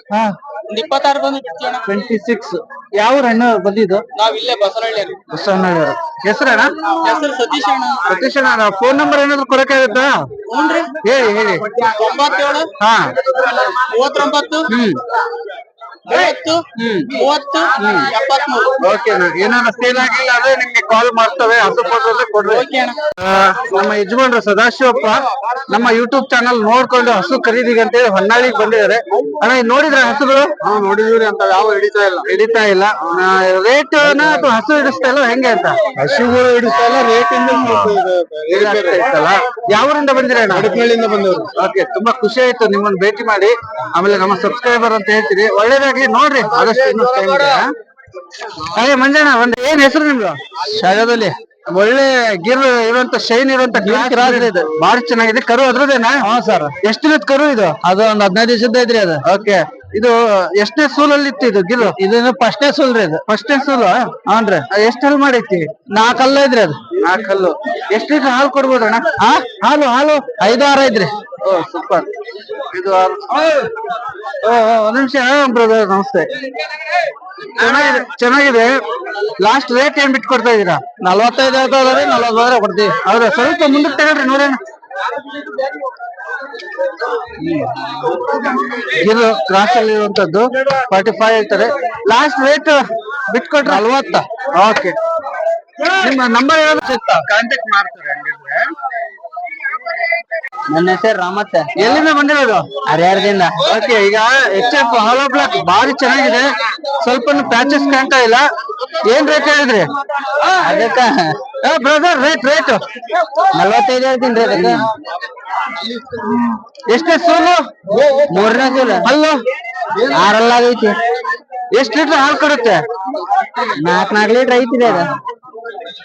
26 ಬಂದು ಬಿಡ್ತೀವಿ. 26. ಯಾವ ಹಣ್ಣು ಬಂದಿದ್ದು? ನಾವ್ ಇಲ್ಲೇ ಬಸವನಹಳ್ಳಿ. ಬಸವನಹಳ್ಳಿ. ಹೆಸರಣ್ಣ? ಹೆಸರು ಸತೀಶ್ ಅಣ್ಣ. ಸತೀಶ್ ಅಣ್ಣ. ಫೋನ್ ನಂಬರ್ ಏನಾದ್ರು ಕೊಡಕ್ಕಾಗತ್ತಾ? ಹ್ಞೂನ್ರಿ. ಹೇಳಿ. 97 ಹಾ 39 30, 30, 73. ಓಕೆ ಏನಾದ್ರು ಸೇಲ್ ಆಗಿಲ್ಲ ಅಂದ್ರೆ ನಿಮ್ಗೆ ಕಾಲ್ ಮಾಡ್ತವೆ ಹಸು ಪಸು ಕೊಡ್ರಿ. ಓಕೆ ಅಣ್ಣ. ನಮ್ಮ ಯಜಮಾನ್ರು ಸದಾಶಿವಪ್ಪ ನಮ್ಮ ಯೂಟ್ಯೂಬ್ ಚಾನಲ್ ನೋಡ್ಕೊಂಡು ಹಸು ಖರೀದಿಗೆ ಅಂತ ಹೇಳಿ ಹೊನ್ನಾಳಿಗೆ ಬಂದಿದ್ದಾರೆ. ಅಣ್ಣ ಇದ್ ನೋಡಿದ್ರ ಹಸುಗಳು? ನೋಡಿದ್ರಿ ಅಂತ ಯಾವ ಹಿಡಿತಾ ಇಲ್ಲ ರೇಟ್ ಅಥವಾ ಹಸು ಹಿಡಿಸ್ತಾ ಇಲ್ಲ ಹೆಂಗೆ ಅಂತ? ಹಸುಗಳು ಹಿಡಿಸ್ತಾ ಇಲ್ಲ, ರೇಟ್ ಇತ್ತಲ್ಲ. ಯಾವೂರಿಂದ ಬಂದಿರ ಅಣ್ಣ? ಅಡಕನಹಳ್ಳಿಯಿಂದ ಬಂದವರು. ಓಕೆ ತುಂಬಾ ಖುಷಿ ಆಯ್ತು ನಿಮ್ಮನ್ನ ಭೇಟಿ ಮಾಡಿ. ಆಮೇಲೆ ನಮ್ಮ ಸಬ್ಸ್ಕ್ರೈಬರ್ ಅಂತ ಹೇಳ್ತೀರಿ, ಒಳ್ಳೇದಾಗ್ಲಿ ನೋಡ್ರಿ. ಆದಷ್ಟು ಇನ್ನೂ time ಇದೆ. ಅದೇ ಮಂಜಣ್ಣ ಒಂದ್ ಏನ್ ಹೆಸರು ನಿಮ್ದು? ಶಾಗದಲ್ಲಿ ಒಳ್ಳೆ ಗಿರ್ ಇರುವಂತ ಶೈನ್ ಇರುವಂತ ಇದು ಬಾರಿ ಚೆನ್ನಾಗಿದೆ. ಕರು ಅದ್ರದೇನಾ? ಹಾ ಸರ್, ಎಷ್ಟು ದಿನದ ಕರು ಇದು? ಅದು ಒಂದ್ 15 ದಿವಸದ ಐತ್ರಿ. ಅದು ಓಕೆ ಇದು ಎಷ್ಟನೇ ಸೂಲಲ್ಲಿ ಇತ್ತು ಇದು ಗಿರು? ಇದನ್ನ ಫಸ್ಟ್ನೇ ಸೂಲ್ರಿ. ಇದು ಫಸ್ಟ್ನೇ ಸೂಲು? ಹಾನ್ರಿ. ಎಷ್ಟ್ ಹಲ್ ಮಾಡೈತಿ? 4 ಹಲ್ಲು ಐತ್ರಿ. ಅದು 4 ಹಲ್ಲು. ಎಷ್ಟು ಲೀಟರ್ ಹಾಲು ಕೊಡ್ಬೋದಣ್ಣ? ಹಾಲು 5-6 ಐತ್ರಿ. ಓ ಸೂಪರ್. ಇದು ಒಂದ್ ನಿಮಿಷ ಬ್ರದರ್, ನಮಸ್ತೆ. ಚೆನ್ನಾಗಿದೆ. ಲಾಸ್ಟ್ ರೇಟ್ ಏನ್ ಬಿಟ್ಕೊಡ್ತಾ ಇದೀರಾ? 45 ಹೇಳ್ತಾವ್ರಿ, 40 ಕೊಡ್ತೀವಿ. ಹೌದಾ? ಸ್ವಲ್ಪ ಮುಂದಕ್ಕೆ ತಗೊಳ್ರಿ ನೋಡೋಣ. ಇದು ಕ್ರಾಸ್ ಅಲ್ಲಿ ಇರುವಂತದ್ದು 45 ಹೇಳ್ತಾರೆ. ಲಾಸ್ಟ್ ರೇಟ್ ಬಿಟ್ಕೊಟ್ರೆ 40. ಓಕೆ. ನಿಮ್ಮ ನಂಬರ್ ಹೇಳೋದು ಕಾಂಟ್ಯಾಕ್ಟ್ ಮಾಡ್ತಾರೆ ಹಂಗಿದ್ರೆ. ನನ್ನ ಹೆಸರು ರಾಮತ್ತ. ಎಲ್ಲಿಂದ ಬಂದಿರೋದು? ಹರಿಹರದಿಂದ. ಓಕೆ. ಈಗ HF ಹಾಲೋ ಬ್ಲಾಕ್ ಬಾರಿ ಚೆನ್ನಾಗಿದೆ. ಸ್ವಲ್ಪ ಪ್ಯಾಚಸ್ ಕಾಣ್ತಾ ಇಲ್ಲ. ಏನ್ ರೇಟ್ ಹೇಳಿದ್ರಿ ಅದಕ್ಕ? ಬ್ರದರ್ ರೇಟ್ 45 ಹೇಳ್ತೀನಿ ರೀ. ಅದಕ್ಕ ಎಷ್ಟೇ ಸೂಲು? 3ನೇ ಸೂಲು. ಅಲ್ಲೋ 6 ಹಲ್ಲಾಗೈತಿ. ಎಷ್ಟ್ ಲೀಟರ್ ಹಾಲು ಕೊಡುತ್ತೆ? 4 ಲೀಟರ್ ಐತ್ರಿ. ಅದ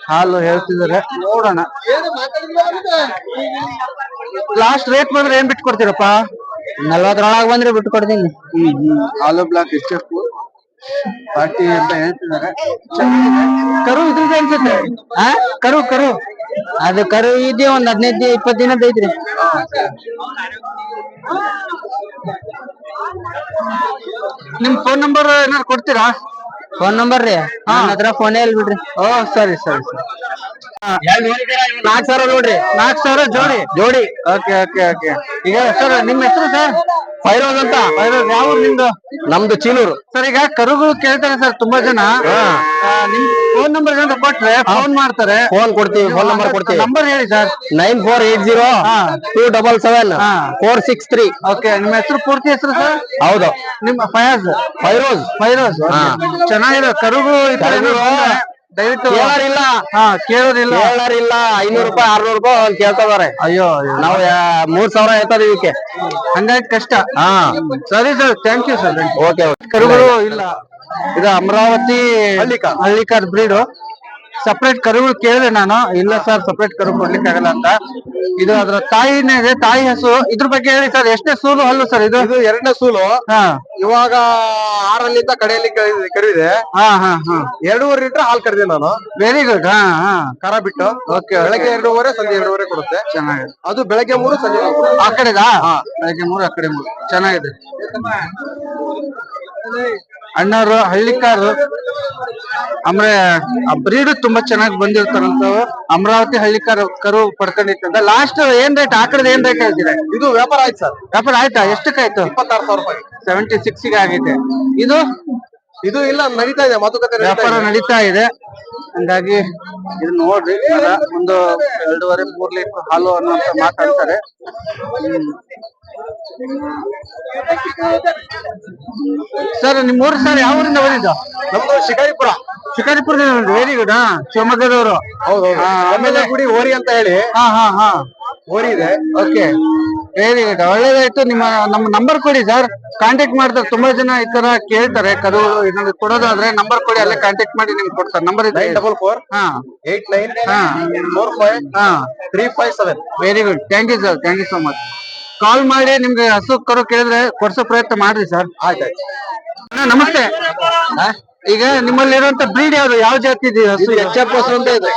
ಹಾಲು ಹೇಳ್ತಿದಾರೆ, ನೋಡೋಣ. ಲಾಸ್ಟ್ ರೇಟ್ ಬಂದ್ರೆ ಏನ್ ಬಿಟ್ಕೊಡ್ತೀರಪ್ಪ? 40 ಬಂದ್ರೆ ಬಿಟ್ಟು ಕೊಡ್ತೀನಿ. ಹಾಲು ಬ್ಲಾಕ್ HF ಪಾರ್ಟಿ ಅಂತ ಹೇಳ್ತಿದ್ದಾರೆ. ಕರು ಇದ್ರದ್ದು ಅನ್ಸುತ್ತೆ. ಕರು ಅದು ಕರು ಇದೆ, ಒಂದ್ 15-20 ದಿನದ ಐತ್ರಿ. ನಿಮ್ ಫೋನ್ ನಂಬರ್ ಏನಾದ್ರು ಕೊಡ್ತೀರಾ? ಫೋನ್ ನಂಬರ್ ರೀ? ನನ್ನ ಹತ್ರ ಫೋನೇ ಇಲ್ಲ ಬಿಡ್ರಿ. ಓ ಸರಿ. 4,000 ನೋಡ್ರಿ. 4,000 ಜೋಡಿ. ಓಕೆ. ಈಗ ಸರ್ ನಿಮ್ಮ ಹೆಸರು ಸರ್? ಫೈರೋಜ್ ಅಂತ. ಯಾವ ನಿಮ್ದು? ನಮ್ದು ಚೀಲೂರು. ಸರ್ ಈಗ ಕರುಗಳು ಕೇಳ್ತಾರೆ ಸರ್ ತುಂಬಾ ಜನ. ನಿಮ್ ಫೋನ್ ನಂಬರ್ ಏನಾದ್ರು ಕೊಟ್ರೆ ಫೋನ್ ಮಾಡ್ತಾರೆ. ಫೋನ್ ಕೊಡ್ತೀವಿ, ಫೋನ್ ನಂಬರ್ ಕೊಡ್ತೀವಿ. ನಂಬರ್ ಹೇಳಿ ಸರ್. 9480-277-463. ಓಕೆ. ನಿಮ್ಮ ಹೆಸರು ಪೂರ್ತಿ ಹೆಸರು ಸರ್? ಹೌದು. ನಿಮ್ಮ ಫೈರೋಜ್. ಚೆನ್ನಾಗಿರೋ ಕರುಗಳು ಈ ತರ ದಯವಿಟ್ಟು ಕೇಳೋರಿಲ್ಲ. ಕೇಳೋದಿಲ್ಲ. 500 ರೂಪಾಯಿ 600 ರೂಪಾಯಿ ಅವ್ರು ಕೇಳ್ತಿದಾರೆ. ಅಯ್ಯೋ ನಾವು 3,000 ಹೇಳ್ತದೆ ಇವಕ್ಕೆ. ಹಂಗಾಗಿ ಕಷ್ಟ. ಸರಿ sir, thank you sir. Okay. ಕರುಗಳು ಇಲ್ಲ. ಇದು ಅಮರಾವತಿ ಹಳ್ಳಿಕಾರ್ ಬ್ರೀಡ್. ಸಪರೇಟ್ ಕರುಗಳು ಕೇಳಿದೆ ನಾನು. ಇಲ್ಲ ಸರ್, ಸಪರೇಟ್ ಕರು ಕೊಡ್ಲಿಕ್ಕೆ ಆಗಲ್ಲ ಅಂತ. ಇದು ಅದ್ರ ತಾಯಿನೇ ಇದೆ, ತಾಯಿ ಹಸು. ಇದ್ರ ಬಗ್ಗೆ ಹೇಳಿ ಸರ್. ಎಷ್ಟೇ ಸೂಲು ಹಲ್ಲು ಸರ್ ಇದು? 2ನೇ ಸೂಲು. ಇವಾಗ 6 ಕಡೆಯಲ್ಲಿ ಕರಿದೆ. 2.5 ಲೀಟರ್ ಹಾಲು ಕರೆದೆ ನಾನು. Very good. ಕರ ಬಿಟ್ಟು. ಓಕೆ. ಬೆಳಗ್ಗೆ 2:30, ಸಂಜೆ 2:30 ಕೊಡುತ್ತೆ. ಚೆನ್ನಾಗಿದೆ. ಅದು ಬೆಳಗ್ಗೆ 3, ಸಂಜೆ 3. ಆ ಕಡೆದಾ? ಬೆಳಗ್ಗೆ 3, ಆ ಕಡೆ 3. ಚೆನ್ನಾಗಿದೆ. ಅಣ್ಣವರು ಹಳ್ಳಿಕಾರು. ಆಮೇಲೆ ಬ್ರೀಡ್ ತುಂಬಾ ಚೆನ್ನಾಗಿ ಬಂದಿರ್ತಾರಂತವು. ಅಮರಾವತಿ ಹಳ್ಳಿಕಾರ ಕರು ಪಡ್ಕೊಂಡಿತ್ತಂತ. ಲಾಸ್ಟ್ ಏನ್ ರೇಟ್? ಆ ಕಡೆ ಏನ್ ರೇಟ್ ಹೇಳ್ತೀರಾ? ಇದು ವ್ಯಾಪಾರ ಆಯ್ತು ಸರ್. ವ್ಯಾಪಾರ ಆಯ್ತಾ? ಎಷ್ಟಕ್ಕಾಯ್ತು? 26,000 ರೂಪಾಯಿ. 76 ಗೆ ಆಗೈತೆ. ಇದು ಇಲ್ಲ, ನಡೀತಾ ಇದೆ, ಮಾತುಕತೆ ವ್ಯಾಪಾರ ನಡೀತಾ ಇದೆ. ಹಂಗಾಗಿ ಇದು ನೋಡ್ರಿ, ಒಂದು 2.5-3 ಲೀಟರ್ ಹಾಲು ಅನ್ನುವಂತ ಮಾತಾಡ್ತಾರೆ. ಸರ್ ನಿಮ್ಮ ಊರು ಸರ್? ಯಾವ ಊರಿಂದ ಬಂದಿದ್ದು? ನಮ್ದು ಶಿಕಾರಿಪುರ. ಶಿಕಾರಿಪುರದಿಂದ. Very good. ಶಿವಮೊಗ್ಗದವರು. ಹೌದು. ಆಮೇಲೆ ಗುಡಿ ಓರಿ ಅಂತ ಹೇಳಿ ಓರಿ ಇದೆ. ಓಕೆ. Very good. ಒಳ್ಳೇದಾಯ್ತು. ನಮ್ಮ ನಂಬರ್ ಕೊಡಿ ಸರ್. ಕಾಂಟ್ಯಾಕ್ಟ್ ಮಾಡ್ತಾರೆ. ತುಂಬಾ ಜನ ಈ ತರ ಕೇಳ್ತಾರೆ ಕರುಗಳು. ಇದನ್ನ ಕೊಡೋದಾದ್ರೆ ನಂಬರ್ ಕೊಡಿ, ಅಲ್ಲೇ ಕಾಂಟ್ಯಾಕ್ಟ್ ಮಾಡಿ ನಿಮ್ಗೆ ಕೊಡ್ತಾರೆ. ನಂಬರ್ ಇದೆ 944-89-45-357. Very good. Thank you sir. Thank you so much. Call ಮಾಡಿ ನಿಮ್ಗೆ ಹಸು ಕರು ಕೇಳಿದ್ರೆ ಕೊಡ್ಸೋ ಪ್ರಯತ್ನ ಮಾಡ್ರಿ ಸರ್. ಆಯ್ತಾಯ್ತು. ನಮಸ್ತೆ. ಈಗ ನಿಮ್ಮಲ್ಲಿ ಇರುವಂತ ಬ್ರೀಡ್ ಯಾವ್ದು? ಯಾವ ಜಾತಿ ಇದೆ ಹಸು? HF ಹಸು ಅಂತ ಇದೆ.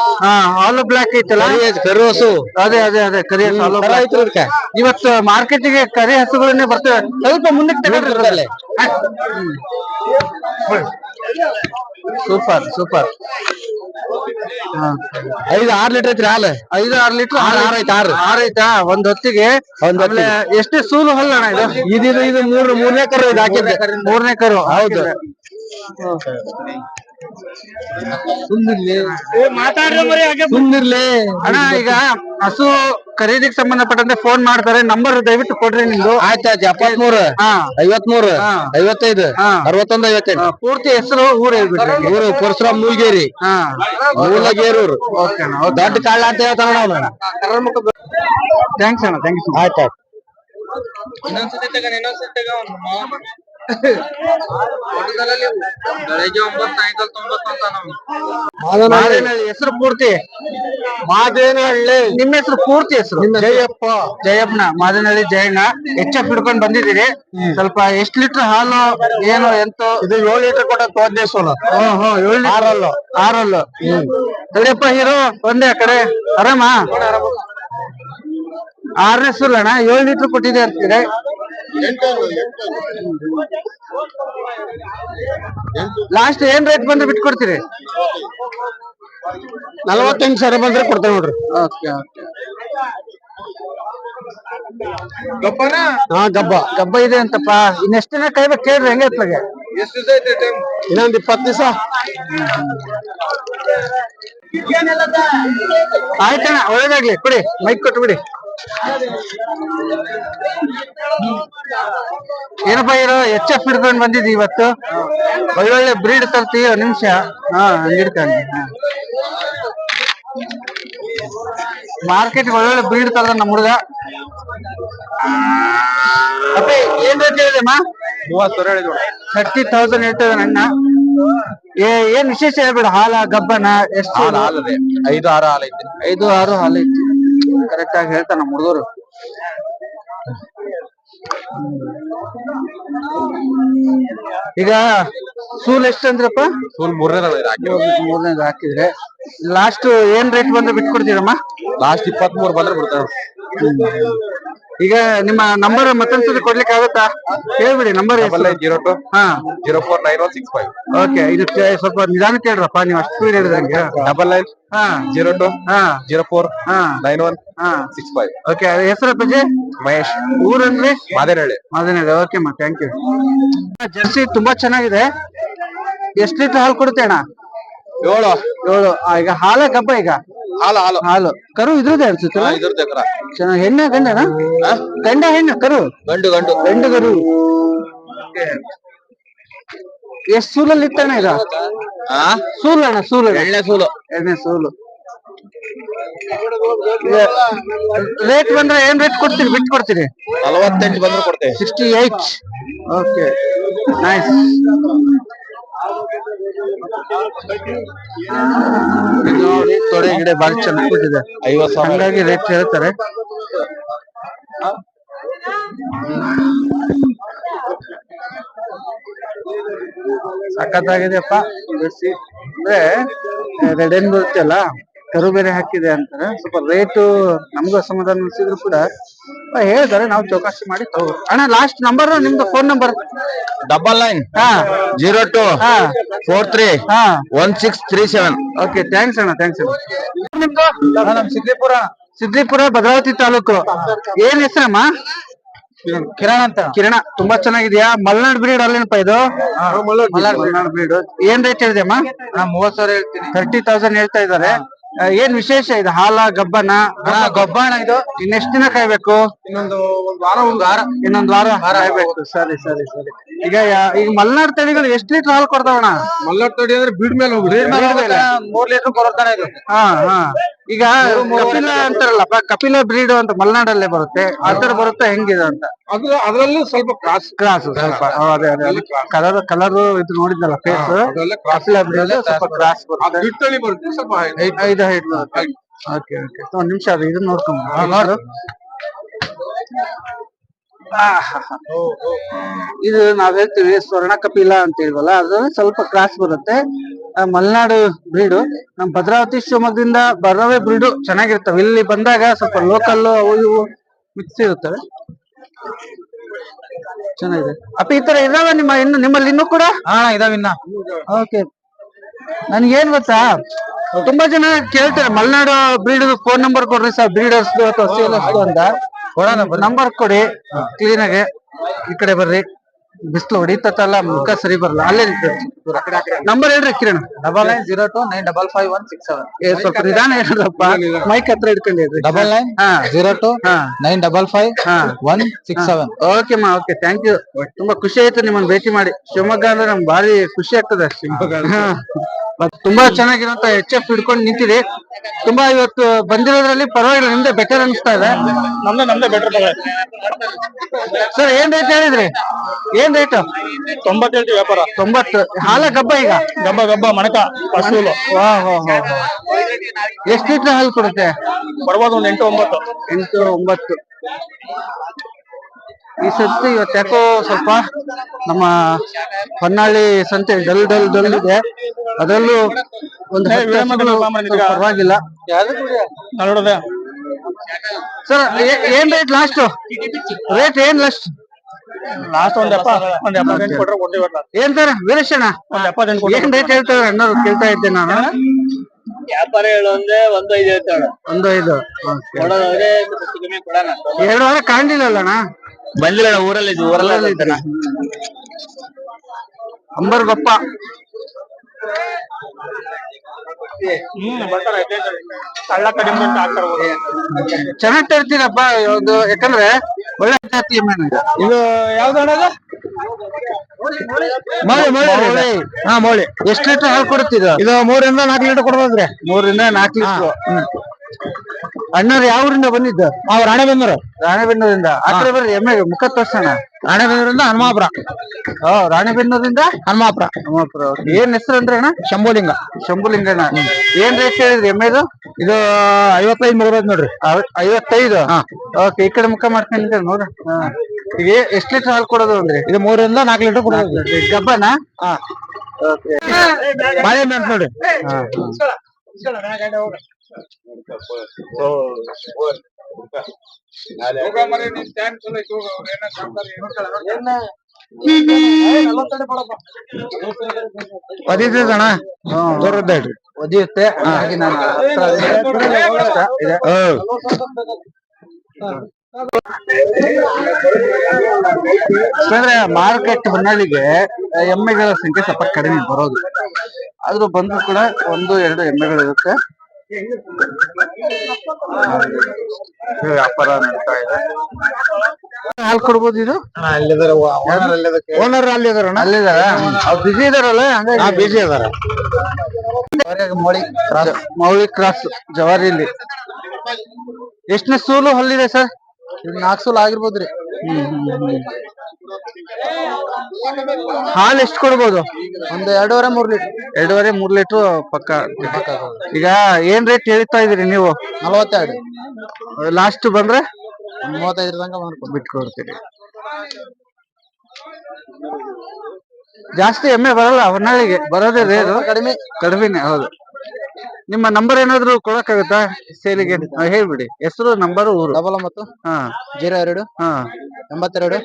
ಹಾಲು ಬ್ಲಾಕ್ ಐತಲ್ಲ? ಕರು ಹಸು. ಅದೇ ಕರಿ ಹಸು ಹಾಲು ಬ್ಲಾಕ್. ಇವತ್ತು ಮಾರ್ಕೆಟ್ಗೆ ಕರಿ ಹಸುಗಳನ್ನೇ ಬರ್ತವೆ. ಸ್ವಲ್ಪ ಮುಂದಕ್ಕೆ ತಗೊಂಡ್ರೆ ಸೂಪರ್ ಸೂಪರ್. 5-6 ಲೀಟರ್ ಐತ್ರಿ ಹಾಲು. 5-6 ಲೀಟರ್ ಆರ್ ಐತೆ, ಆರು. ಐತಾ ಒಂದ್ ಹೊತ್ತಿಗೆ? ಆಮೇಲೆ ಎಷ್ಟೇ ಸೂಲು ಹಲ್ಲಣ್ಣ ಇದು? ಇದು ಮೂರನೇ ಕರು ಇದು ಹಾಕಿದ್ದೆ. 3ನೇ ಕರು. ಹೌದು. ಸುಮ್ನಿರ್ಲಿ ಅಣ್ಣ, ಈಗ ಹಸು ಖರೀದಿಗೆ ಸಂಬಂಧಪಟ್ಟಂತೆ ಫೋನ್ ಮಾಡ್ತಾರೆ, ನಂಬರ್ ದಯವಿಟ್ಟು ಕೊಡ್ರಿ ನಿಮ್ದು. ಆಯ್ತಾಯ್ತು. 73 53 55 61 55. ಪೂರ್ತಿ ಹೆಸರು, ಊರು ಹೇಳ್ಬಿಟ್ರಿ. ಊರು ಪರಶುರಾಮ್ ಮೂಲ್ಗೇರಿ, ಮೂಲಗೇರೂರು. ದೊಡ್ಡ ಕಾಳ ಅಂತ ಹೇಳ್ತಾನ ಅವನು. ಥ್ಯಾಂಕ್ಸ್ ಅಣ್ಣ, ಥ್ಯಾಂಕ್ ಯು. ಆಯ್ತಾಯ್ತು. ಮಾದೇನಹಳ್ಳಿ ಹೆಸರು ಪೂರ್ತಿ? ಮಾದೇನಹಳ್ಳಿ. ನಿಮ್ಮ ಹೆಸರು ಪೂರ್ತಿ ಹೆಸರು? ಜಯಪ್ಪ. ಜಯಪ್ಪನ, ಮಾದೇನಹಳ್ಳಿ ಜಯಣ್ಣ. ಹೆಚ್ಚಾಗಿ ಹಿಡ್ಕೊಂಡ್ ಬಂದಿದ್ದೀರಿ. ಸ್ವಲ್ಪ ಎಷ್ಟ್ ಲೀಟರ್ ಹಾಲು, ಏನು ಎಂತ? ಇದು 7 ಲೀಟರ್ ಕೊಟ್ಟ ತೋದ್ನೇ ಸೋಲು. 7 ಆರಲ್ಲು. ತಡಿಯಪ್ಪ ಹೀರೋ, ಒಂದೇ ಆ ಕಡೆ. ಆರಾಮ? 6ನೇ ಸುಲ್ಲಣ್ಣ, 7 ಲೀಟರ್ ಕೊಟ್ಟಿದೆ ಅಂತೀರಿ. ಲಾಸ್ಟ್ ಏನ್ ರೇಟ್ ಬಂದ್ರೆ ಬಿಟ್ಕೊಡ್ತೀರಿ? 48,000 ಬಂದ್ರೆ ಕೊಡ್ತೇವೆ ನೋಡ್ರಿ. Okay okay. ಗಬ್ಬ ಇದೆ ಅಂತಪ್ಪ. ಇನ್ನೆಷ್ಟು ದಿನ ಕಾಯ್ಬೇಕು ಕೇಳ್ರಿ, ಹೆಂಗೆ ಎತ್ಲಾಗೆ? ಇನ್ನೊಂದ್ 20 ದಿವಸ. ಆಯ್ತಣ್ಣ, ಒಳ್ಳೇದಾಗ್ಲಿ. ಕೊಡಿ, ಮೈಕ್ ಕೊಟ್ಟು ಬಿಡಿ. ಏನಪ್ಪಾ ಇರೋ HF ಹಿಡ್ಕೊಂಡ್ ಬಂದಿದ್ದಿ ಇವತ್ತು. ಒಳ್ಳೊಳ್ಳೆ ಬ್ರೀಡ್ ತರ್ತೀವಿ. ಒಂದ್ ನಿಮಿಷ. ಹಿಡ್ಕೊಂಡು ಮಾರ್ಕೆಟ್ ಒಳ್ಳೊಳ್ಳೆ ಬ್ರೀಡ್ ತರದ ನಮ್ಮ ಹುಡುಗ. ಅಪ್ಪ ಏನ್ ರೇಟ್ ಹೇಳಿದೆಮ್ಮ? 30,000 ಹೇಳ್ತದ ನನ್ನ. ಏನ್ ವಿಶೇಷ ಹೇಳ್ಬೇಡ. ಹಾಲ ಗಬ್ಬನ ಎಷ್ಟು? 5-6 ಹಾಲು ಐತಿ. 5-6 ಹಾಲು ಐತಿ. ಕರೆಕ್ಟ್ ಆಗಿ ಹೇಳ್ತಾನ ನಮ್ಮ ಹುಡುಗರು. ಈಗ ಸೂಲ್ ಎಷ್ಟು ಅಂದ್ರಪ್ಪ? ಸೂಲ್ 3ನೇದು ಹಾಕಿದ್ರೆ ಲಾಸ್ಟ್ ಏನ್ ರೇಟ್ ಬಂದ್ರೆ ಬಿಟ್ಕೊಡ್ತೀರಮ್ಮ? ಲಾಸ್ಟ್ 23 ಬಂದ್ರೆ ಬಿಡ್ತಾರ. ಈಗ ನಿಮ್ಮ ನಂಬರ್ ಮತ್ತೊಂದ್ಸತಿ ಕೊಡ್ಲಿಕ್ಕೆ ಆಗುತ್ತಾ? ಹೇಳ್ಬಿಡಿ ನಂಬರ್. 9902 049165. ಓಕೆ, ಇದಕ್ಕೆ ಸ್ವಲ್ಪ ನಿಧಾನಕ್ಕೆ ಹೇಳ್ರಪ್ಪ, ನೀವು ಅಷ್ಟು ಸ್ಪೀಡ್ ಹೇಳಿದಂಗೆ. 9902 04 9165. ಓಕೆ, ಹೆಸರು ಅಪ್ಪಾಜಿ? ಮಹೇಶ್. ಊರಲ್ಲಿ? ಮಾದೇನಹಳ್ಳಿ. ಓಕೆ ಅಮ್ಮ, ಥ್ಯಾಂಕ್ ಯು. ಜರ್ಸಿ ತುಂಬಾ ಚೆನ್ನಾಗಿದೆ. ಎಷ್ಟು ಲೀಟರ್ ಹಾಲು ಕೊಡುತ್ತೆ ಅಣ್ಣ? 7. ಈಗ ಹಾಲ ಗಬ್ಬ? ಈಗ ಹಾಲು ಕರು ಇದ್ರದ್ದೇ ಅನ್ಸುತ್ತೆ. ಚೆನ್ನಾಗಿ. ಹೆಣ್ಣ ಗಂಡನ? ಗಂಡ ಹೆಣ್ಣು ಕರು? ಗಂಡು ಕರು. ಎಷ್ಟ್ ಸೂಲಲ್ಲಿ ಇತ್ತಣ್ಣ ಈಗ? ಸೂಲಣ್ಣ, ಸೂಲು. 2ನೇ ಸೂಲು. ರೇಟ್ ಬಂದ್ರೆ ಏನ್ ರೇಟ್ ಕೊಡ್ತೀರಿ? ಬಿಟ್ಕೊಡ್ತೀರಿ? 48 ಬಂದ್ರೆ ಕೊಡ್ತೇವೆ. 68. Okay, nice. ನೋಡಿ, ತೊಡೆ ಗಿಡ ಬಾರಿ ಚೆನ್ನಾಗಿ ಕೊಟ್ಟಿದೆ. 50,000 ಹಂಗಾಗಿ ರೇಟ್ ಹೇಳ್ತಾರೆ. ಸಖತ್ತಾಗಿದೆಯಪ್ಪ. ಅಂದ್ರೆ ರೆಡ್ ಏನ್ ಬರುತ್ತೆ ಅಲ್ಲ, ಕರು ಬೇರೆ ಹಾಕಿದೆ ಅಂತಾರೆ. ಸ್ವಲ್ಪ ರೇಟು ನಮಗೂ ಅಸಮಾಧಾನ ಅನ್ಸಿದ್ರು ಕೂಡ ಹೇಳ್ತಾರೆ, ನಾವು ಚೌಕಾಸಿ ಮಾಡಿ ತಗೋ. ಅಣ್ಣ ಲಾಸ್ಟ್ ನಂಬರ್ ನಿಮ್ದು, ಫೋನ್ ನಂಬರ್? 9902 43 1637. ಓಕೆ, ಥ್ಯಾಂಕ್ಸ್ ಅಣ್ಣ, ಥ್ಯಾಂಕ್ಸ್ ಅಣ್ಣ. ನಿಮ್ದು? ನಮ್ ಸಿದ್ಲಿಪುರ ಭದ್ರಾವತಿ ತಾಲೂಕು. ಏನ್ ಹೆಸರಮ್ಮ? ಕಿರಣ ಅಂತ. ಕಿರಣ, ತುಂಬಾ ಚೆನ್ನಾಗಿದ್ಯಾ? ಮಲ್ನಾಡ್ ಬ್ರೀಡ್ ಅಲ್ಲೇನಪ್ಪ ಇದು? ಮಲ್ನಾಡ್ ಬ್ರೀಡ್. ಏನ್ ರೇಟ್ ಹೇಳಿದೆಮ್ಮ? 30,000 ಹೇಳ್ತೀನಿ. 30,000 ಹೇಳ್ತಾ ಇದಾರೆ. ಏನ್ ವಿಶೇಷ ಇದು? ಹಾಲ ಗಬ್ಬನ? ಗೊಬ್ಬಣ ಇದು. ಇನ್ನೆಷ್ಟ್ ದಿನ ಕಾಯ್ಬೇಕು? ಇನ್ನೊಂದು ವಾರ. ಇನ್ನೊಂದ್ ವಾರ ಕಾಯ್ಬೇಕು. ಸರಿ. ಈಗ ಮಲ್ನಾಡ್ ತಳಿಗಳು ಎಷ್ಟ್ ಲೀಟರ್ ಹಾಲು ಕೊಡ್ತಾವಣ್ಣ? ಮಲ್ನಾಡ್ ತಡಿ ಅಂದ್ರೆ ಬೀಡ್ ಮೇಲೆ 3 ಲೀಟರ್ ಕೊಡ್ತಾನೆ ಇದು. ಈಗ ಕಪಿಲ ಅಂತಾರಲ್ಲಪ್ಪ, ಕಪಿಲ ಬ್ರೀಡ್ ಅಂತ ಮಲ್ನಾಡಲ್ಲೇ ಬರುತ್ತೆ, ಆತರ ಬರುತ್ತೆ ಹೆಂಗಿದೆ ಅಂತ? ಅದ್ರಲ್ಲೂ ಸ್ವಲ್ಪ ಕ್ರಾಸ್ ಸ್ವಲ್ಪ. ಅದೇ ಕಲರ್ ಇದು ನೋಡಿದ್ನಲ್ಲ ಫೇಸ್. ಕಪಿಲ ಬ್ರೀಡ್ ಸ್ವಲ್ಪ ಕ್ರಾಸ್ ಬರುತ್ತೆ, ಸ್ವಲ್ಪ ಹೈಟ್ ಬರುತ್ತೆ. ಓಕೆ, ಒಂದ್ ನಿಮಿಷ ಅದು ಇದನ್ನ ನೋಡ್ಕೊಂಡು ನೋಡು. ಇದು ನಾವ್ ಹೇಳ್ತೀವಿ ಸ್ವರ್ಣ ಕಪಿಲ ಅಂತ ಹೇಳ್ವಲ್ಲ, ಅದು ಸ್ವಲ್ಪ ಕ್ರಾಸ್ ಬರುತ್ತೆ. ಮಲ್ನಾಡು ಬ್ರೀಡು. ನಮ್ ಭದ್ರಾವತಿ ಶಿವಮೊಗ್ಗದಿಂದ ಬರೋವೇ ಬ್ರೀಡು ಚೆನ್ನಾಗಿರ್ತವೆ. ಇಲ್ಲಿ ಬಂದಾಗ ಸ್ವಲ್ಪ ಲೋಕಲ್ ಅವು ಇವು ಮಿಕ್ಸ್ ಇರುತ್ತವೆ. ಚೆನ್ನಾಗಿದೆ ಅಪ್ಪ. ಈ ತರ ಇದಾವ ನಿಮ್ಮಲ್ಲಿ ಇನ್ನೂ ಕೂಡ? ಇದಾವ ಇನ್ನ. ಓಕೆ, ನನ್ಗೇನ್ ಗೊತ್ತಾ, ತುಂಬಾ ಜನ ಕೇಳ್ತಾರೆ ಮಲ್ನಾಡು ಬ್ರೀಡ್ ಫೋನ್ ನಂಬರ್ ಕೊಡ್ರಿ ಸರ್, ಬ್ರೀಡರ್ಸ್ ಅಥವಾ ಸೇಲರ್ಸ್ ಅಂತ. ನಂಬರ್ ಕೊಡಿ ಕ್ಲೀನ್ ಆಗಿ. ಈ ಕಡೆ ಬರ್ರಿ, ಬಿಸಿಲು ಹೊಡಿತಲ್ಲ, ಮುಖ ಸರಿ ಬರಲ್ಲ. ಅಲ್ಲೇ ನಂಬರ್ ಹೇಳ್ರಿ ಕಿರಣ್. 9902955167. ಸ್ವಲ್ಪ ನಿಧಾನ ಹೇಳ್ರಪ್ಪ, ಮೈಕ್ ಹತ್ರ ಇಟ್ಕೊಂಡಿದ್ರಿ. 9902955167. ಓಕೆ ಮಾ, ಓಕೆ, ಥ್ಯಾಂಕ್ ಯು. ತುಂಬಾ ಖುಷಿ ಆಯ್ತು ನಿಮ್ಮನ್ನ ಭೇಟಿ ಮಾಡಿ. ಶಿವಮೊಗ್ಗ ಅಂದ್ರೆ ನಮ್ಗೆ ಭಾರಿ ಖುಷಿ ಆಗ್ತದೆ. ಮತ್ ತುಂಬಾ ಚೆನ್ನಾಗಿರುವಂತ HF ಹಿಡ್ಕೊಂಡು ನಿಂತಿರಿ. ತುಂಬಾ ಇವತ್ತು ಬಂದಿರೋದ್ರಲ್ಲಿ ಪರವಾಗಿಲ್ಲ, ನಿಮ್ದೆ ಬೆಟರ್ ಅನಿಸ್ತಾ ಇದೆ. ನಮ್ದೇ ಬೆಟರ್ ಸರ್ ಏನ್ ರೇಟ್ ಹೇಳಿದ್ರಿ? ಏನ್ ರೇಟ್? 97 ವ್ಯಾಪಾರ. 90. ಹಾಲ ಗಬ್ಬ ಈಗ? ಗಬ್ಬ ಮಣಕ ಹಸುಲು. ಎಷ್ಟು ಲೀಟರ್ ಹಾಲು ಕೊಡುತ್ತೆ? ಬರ್ಬೋದು ಒಂದು 8-9. 8-9. ಈ ಸತಿ ಇವತ್ತು ಯಾಕೋ ಸ್ವಲ್ಪ ನಮ್ಮ ಹೊನ್ನಾಳಿ ಸಂತೆ ಡಲ್ ಇದೆ. ಅದರಲ್ಲೂ ಒಂದು ಪರವಾಗಿಲ್ಲ. ಸರ್ ಏನ್ ರೇಟ್ ಲಾಸ್ಟ್? ರೇಟ್ ಏನ್ ಲಾಸ್ಟ್? ಒಂದ್ 70 ಕೊಟ್ರೆ ಕೊಡ್ತೀವಿ. ಏನ್ ಸರ್ ವೀರೇಶಣ್ಣ, ಏನ್ ರೇಟ್ ಹೇಳ್ತಾರೆ ಅನ್ನೋದು ಕೇಳ್ತಾ ಇದ್ದೆ ನಾನು. ವ್ಯಾಪಾರ ಹೇಳೋಂದ್ರೆ 1.5 ಹೇಳ್ತಾಳ. 1.5. ಕೊಡೋದಾದ್ರೆ ಕಮ್ಮಿ ಕೊಡೋಣ. 2 ವಾರ ಕಾಣಿಲ್ಲಣ್ಣ. ಬಂದಿಲ್ಲ, ಊರಲ್ಲಿ ಅಂಬರ್ಗೊಪ್ಪ. ಚೆನ್ನಾಗ್ ತರ್ತೀರಪ್ಪ ಒಂದು, ಯಾಕಂದ್ರೆ ಒಳ್ಳೆ ಜಾತಿ ಎಮ್ಮೆನ ಇದು. ಇದು ಯಾವ್ದಣ್ಣ? ಮೌಳಿ. ಎಷ್ಟು ಲೀಟರ್ ಹಾಲು ಕೊಡುತ್ತಿದ್ದು? ಇದು 3 ರಿಂದ 4 ಲೀಟರ್ ಕೊಡ್ಬೋದ್ರಿ. 3 ರಿಂದ 4 ಲೀಟರ್. ಅಣ್ಣವ್ರು ಯಾವ ಊರಿಂದ ಬಂದಿದ್ದ? ನಾವು ರಾಣೆಬೆನ್ನೂರಿಂದ. ಆ ಕಡೆ ಬರ್ರಿ, ಎಮ್ಮೆ ಮುಖ ತೋರ್ಸೋಣ. ರಾಣೆಬೆನ್ನೂರಿಂದ ಹನುಮಾಪುರ. ರಾಣೆಬೆನ್ನೂರಿಂದ ಹನುಮಾಪುರ. ಏನ್ ಹೆಸರು ಅಂದ್ರೆ ಅಣ್ಣ? ಶಂಭುಲಿಂಗಣ್ಣ. ಏನ್ ರೇಟ್ ಹೇಳಿದ್ರಿ ಎಮ್ಮೆದು? ಇದು 55 ಮುಗಿದ್ ನೋಡ್ರಿ. 55. ಓಕೆ, ಈ ಕಡೆ ಮುಖ ಮಾಡ್ಕೊಂಡಿದ್ದೆ ನೋಡ್ರಿ. ಈಗ ಎಷ್ಟ್ ಲೀಟರ್ ಹಾಲು ಕೊಡೋದು ಅಂದ್ರಿ? ಇದು 3 ರಿಂದ 4 ಲೀಟರ್ ಕೊಡೋದು. ಗಬ್ಬನ? ಬಾಳೆಹಣ್ಣು ಅಂತ ನೋಡ್ರಿ. ಒದಿತದಣ್ಣ, ಒದಿಯುತ್ತೆ. ಅಂದ್ರೆ ಮಾರ್ಕೆಟ್ ಹೊನ್ನಾಳಿಗೆ ಎಮ್ಮೆಗಳ ಸಂಖ್ಯೆ ಸ್ವಲ್ಪ ಕಡಿಮೆ ಬರೋದು. ಆದ್ರೂ ಬಂದ್ರು ಕೂಡ 1-2 ಎಮ್ಮೆಗಳು ಇರುತ್ತೆ. ವ್ಯಾಪಾರ ನಡೀತಾ ಇದೆ. ಹಾಲು ಕೊಡ್ಬೋದು ಇದು? ಓನರ್ ಅಲ್ಲಿ ಇದಾರಣ್ಣ. ಅಲ್ಲಿದಾರ? ಅವ್ರು ಬಿಜಿ ಇದಾರಲ್ಲ, ಹಂಗಾಗಿ ಬಿಜಿ ಅದಾರ. ಮೌಳಿ ಕ್ರಾಸ್ ಜವಾರಿಲಿ. ಎಷ್ಟನೇ ಸೂಲು ಹಲ್ಲಿದೆ ಸರ್? 4 ಸೂಲ್ ಆಗಿರ್ಬೋದ್ರಿ. ಹಾಲು ಎಷ್ಟು ಕೊಡ್ಬೋದು? ಒಂದು 2.5-3 ಲೀಟರ್. 2.5-3 ಲೀಟರ್ ಪಕ್ಕ. ಈಗ ಏನ್ ರೇಟ್ ಹೇಳ್ತಾ ಇದೀರಿ ನೀವು? 42. ಲಾಸ್ಟ್ ಬಂದ್ರೆ 35 ತನಕ ಬಿಟ್ಕೊಡ್ತೀರಿ. ಜಾಸ್ತಿ ಎಮ್ಮೆ ಬರಲ್ಲ ಹೊನ್ನಾಳಿಗೆ, ಬರೋದೇ ರೇರು. ಕಡಿಮೆನೆ. ಹೌದು. ನಿಮ್ಮ ನಂಬರ್ ಏನಾದ್ರು ಕೊಡಕ್ಕಾಗತ್ತಾ ಸೇಲಿಗೆ? ಹೇಳ್ಬಿಡಿ, ಹೆಸರು, ನಂಬರ್, ಊರು. 99 02 82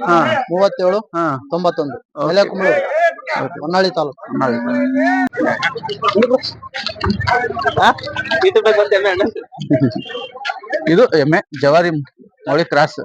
37 91. ಎಲೆಕುಂಬಳೂರು, ಹೊನ್ನಾಳಿ ತಾಲೂಕು. ಇದು ಎಮ್ಮೆ ಜವಾರಿ ಮೌಳಿ ಕ್ರಾಸ್.